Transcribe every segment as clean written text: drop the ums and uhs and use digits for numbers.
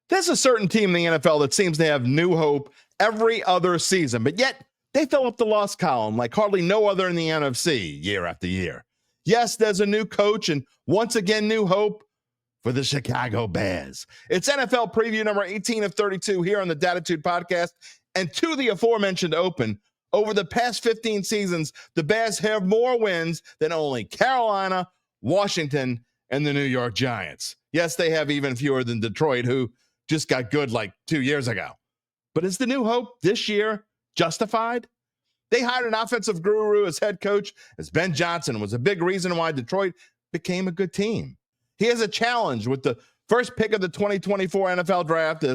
There's a certain team in the NFL that seems to have new hope every other season, but yet they fill up the loss column like hardly no other in the NFC year after year. Yes, there's a new coach and once again new hope for the Chicago Bears. It's NFL preview number 18 of 32 here on the Datitude podcast. And to the aforementioned open, over the past 15 seasons, the Bears have more wins than only Carolina, Washington, and the New York Giants. Yes, they have even fewer than Detroit, who just got good like 2 years ago. But is the new hope this year justified? They hired an offensive guru as head coach, as Ben Johnson was a big reason why Detroit became a good team. He has a challenge with the first pick of the 2024 NFL draft.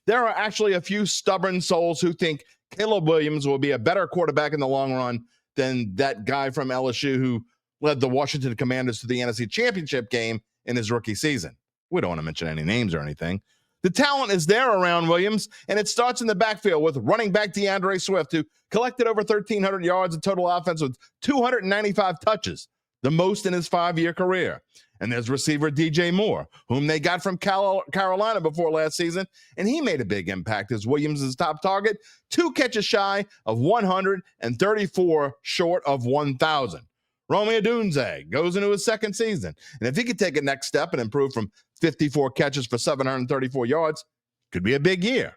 There are actually a few stubborn souls who think Caleb Williams will be a better quarterback in the long run than that guy from LSU who led the Washington Commanders to the NFC Championship game in his rookie season. We don't want to mention any names or anything. The talent is there around Williams, and it starts in the backfield with running back DeAndre Swift, who collected over 1,300 yards in total offense with 295 touches, the most in his 5-year career. And there's receiver DJ Moore, whom they got from Carolina before last season, and he made a big impact as Williams' top target, 2 catches shy of 134 short of 1,000. Romeo Odunze goes into his second season, and if he could take a next step and improve from 54 catches for 734 yards, could be a big year.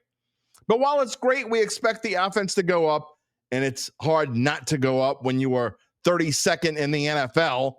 But while it's great we expect the offense to go up, and it's hard not to go up when you are 32nd in the NFL,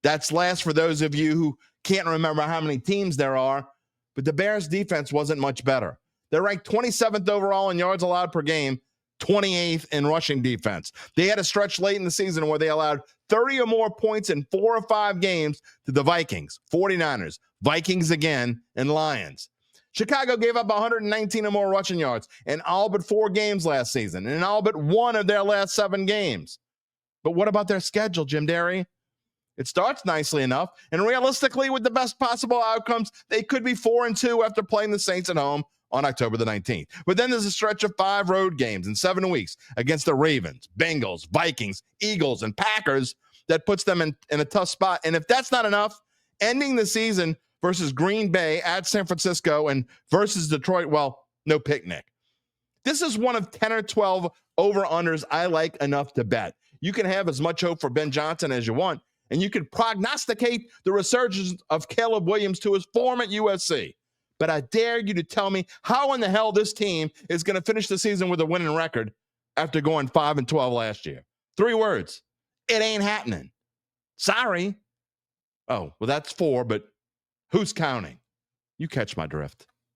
that's last for those of you who can't remember how many teams there are, but the Bears defense wasn't much better. They're ranked 27th overall in yards allowed per game, 28th in rushing defense. They had a stretch late in the season where they allowed 30 or more points in 4 or 5 games to the Vikings, 49ers, Vikings again, and Lions. Chicago gave up 119 or more rushing yards in all but 4 games last season, and in all but 1 of their last 7 games. But what about their schedule, Jim Derry? It starts nicely enough, and realistically, with the best possible outcomes, they could be 4-2 after playing the Saints at home on October the 19th. But then there's a stretch of 5 road games in 7 weeks against the Ravens, Bengals, Vikings, Eagles, and Packers that puts them in a tough spot. And if that's not enough, ending the season versus Green Bay at San Francisco and versus Detroit, well, no picnic. This is one of 10 or 12 over-unders I like enough to bet. You can have as much hope for Ben Johnson as you want, and you can prognosticate the resurgence of Caleb Williams to his form at USC. But I dare you to tell me how in the hell this team is going to finish the season with a winning record after going 5-12 last year. 3 words. It ain't happening. Sorry. Oh, well, that's 4, but who's counting? You catch my drift.